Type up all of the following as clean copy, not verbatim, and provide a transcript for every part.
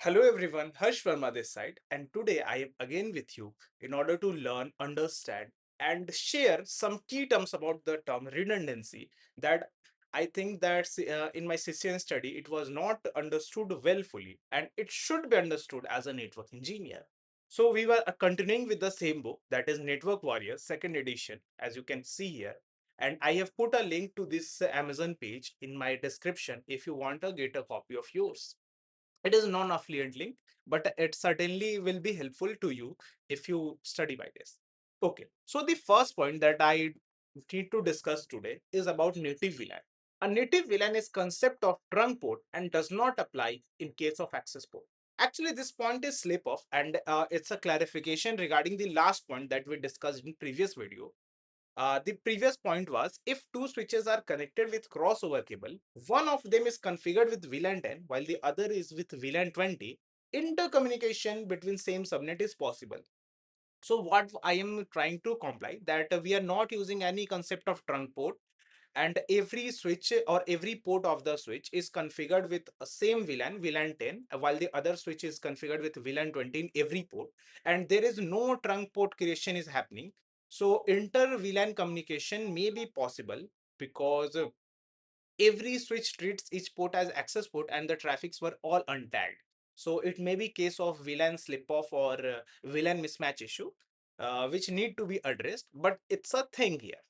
Hello everyone, Harsh Verma this side, and today I am again with you in order to learn, understand, and share some key terms about the term redundancy that I think that in my CCN study it was not understood well fully, and it should be understood as a network engineer. So we were continuing with the same book, that is Network Warriors, second edition, as you can see here. And I have put a link to this Amazon page in my description if you want to get a copy of yours. It is non-affiliate link, but it certainly will be helpful to you if you study by this. Okay, so the first point that I need to discuss today is about native VLAN. A native VLAN is concept of trunk port and does not apply in case of access port. Actually, this point is slip off, and it's a clarification regarding the last point that we discussed in previous video. The previous point was if two switches are connected with crossover cable, one of them is configured with VLAN 10 while the other is with VLAN 20, intercommunication between same subnet is possible. So what I am trying to comply that we are not using any concept of trunk port, and every switch or every port of the switch is configured with a same VLAN 10, while the other switch is configured with VLAN 20 in every port, and there is no trunk port creation is happening. So inter VLAN communication may be possible because every switch treats each port as access port and the traffics were all untagged. So it may be case of VLAN slip off or VLAN mismatch issue, which need to be addressed, but it's a thing here.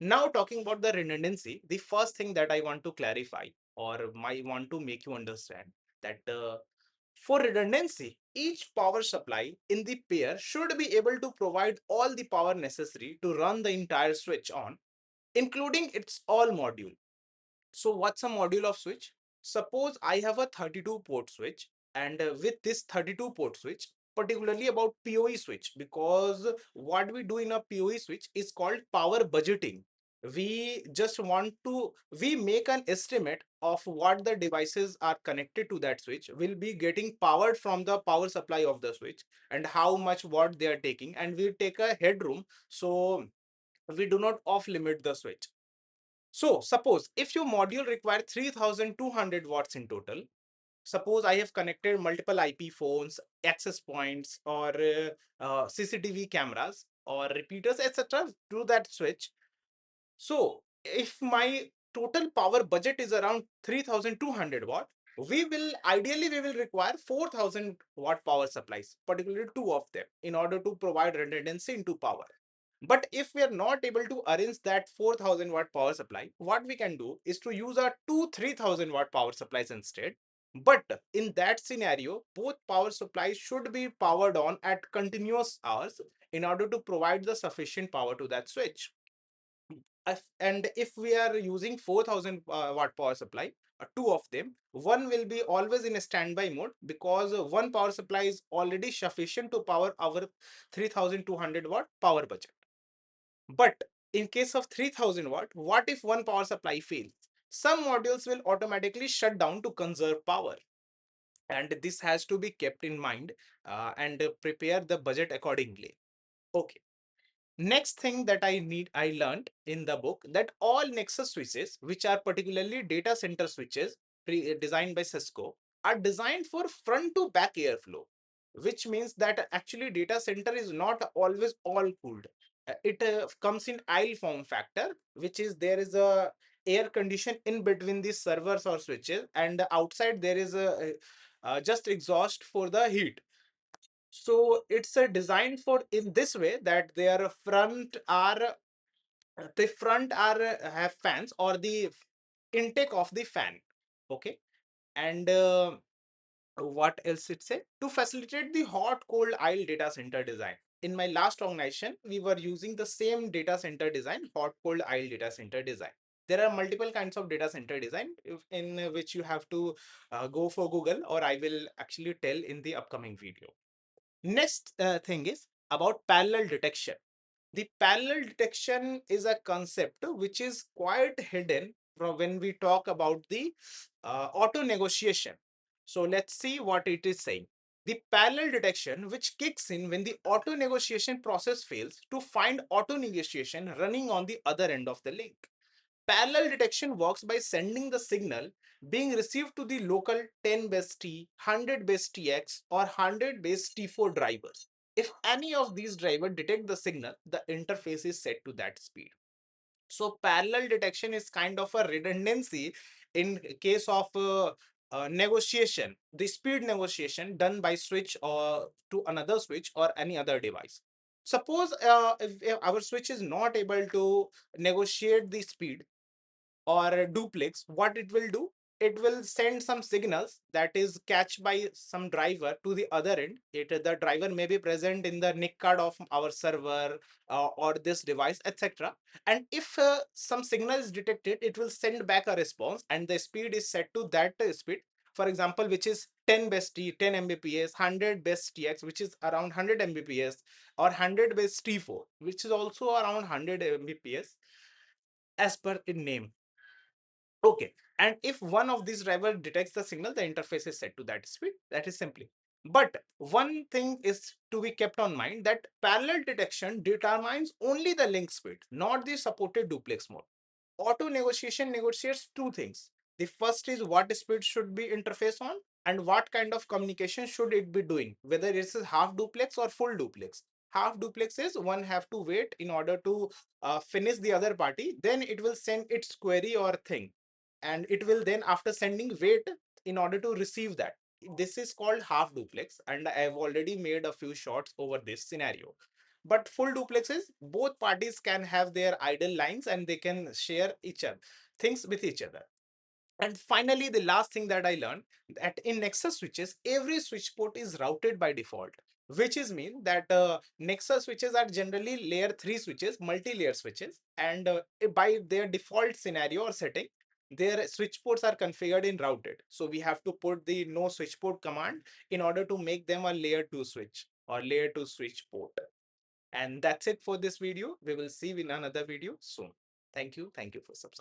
Now, talking about the redundancy, the first thing that I want to clarify or I want to make you understand that for redundancy, each power supply in the pair should be able to provide all the power necessary to run the entire switch on, including its all module. So what's a module of switch? Suppose I have a 32 port switch, and with this 32 port switch, particularly about PoE switch, because what we do in a PoE switch is called power budgeting. We just want to, we make an estimate of what the devices are connected to that switch will be getting powered from the power supply of the switch and how much watt they are taking, and we take a headroom so we do not off limit the switch. So suppose if your module requires 3200 watts in total, suppose I have connected multiple IP phones, access points, or CCTV cameras or repeaters, etc. to that switch. So if my total power budget is around 3200 watt, we will require 4000 watt power supplies, particularly two of them, in order to provide redundancy into power. But if we are not able to arrange that 4000 watt power supply, what we can do is to use our two 3000 watt power supplies instead. But in that scenario, both power supplies should be powered on at continuous hours in order to provide the sufficient power to that switch. And if we are using 4000 watt power supply, two of them, one will be always in a standby mode because one power supply is already sufficient to power our 3200 watt power budget. But in case of 3000 watt, what if one power supply fails? Some modules will automatically shut down to conserve power. And this has to be kept in mind and prepare the budget accordingly. Okay. Next thing that I learned in the book that all Nexus switches, which are particularly data center switches designed by Cisco, are designed for front to back airflow, which means that actually data center is not always all cooled. It comes in aisle form factor, which is there is a air condition in between the servers or switches, and outside there is a just exhaust for the heat. So it's a design for in this way that their front are have fans or the intake of the fan. Okay, and what else it say to facilitate the hot cold aisle data center design. In my last organization, we were using the same data center design, hot cold aisle data center design. There are multiple kinds of data center design in which you have to go for Google, or I will actually tell in the upcoming video. Next thing is about parallel detection. The parallel detection is a concept which is quite hidden from when we talk about the auto negotiation. So let's see what it is saying. The parallel detection, which kicks in when the auto negotiation process fails to find auto negotiation running on the other end of the link. Parallel detection works by sending the signal being received to the local 10 base T, 100 base TX, or 100 base T4 drivers. If any of these drivers detect the signal, the interface is set to that speed. So parallel detection is kind of a redundancy in case of negotiation, the speed negotiation done by switch or to another switch or any other device. Suppose if our switch is not able to negotiate the speed or a duplex, what it will do, it will send some signals that is catched by some driver to the other end. The driver may be present in the NIC card of our server or this device, etc. And if some signal is detected, it will send back a response, and the speed is set to that speed, for example, which is 10 best T, 10 Mbps, 100 best TX, which is around 100 Mbps, or 100 best T4, which is also around 100 Mbps as per in name. Okay. And if one of these driver detects the signal, the interface is set to that speed. That is simply. But one thing is to be kept on mind, that parallel detection determines only the link speed, not the supported duplex mode. Auto negotiation negotiates two things. The first is what speed should be interface on, and what kind of communication should it be doing, whether it's a half duplex or full duplex. Half duplex is one have to wait in order to finish the other party, then it will send its query or thing, and it will then after sending wait in order to receive that. This is called half duplex, and I have already made a few shots over this scenario. But full duplexes, both parties can have their idle lines and they can share each other things with each other. And finally, the last thing that I learned, that in Nexus switches, every switch port is routed by default, which is mean that Nexus switches are generally layer 3 switches, multi-layer switches, and by their default scenario or setting, their switch ports are configured in routed. So we have to put the no switch port command in order to make them a layer 2 switch or layer 2 switch port. And that's it for this video. We will see you in another video soon. Thank you. Thank you for subscribing.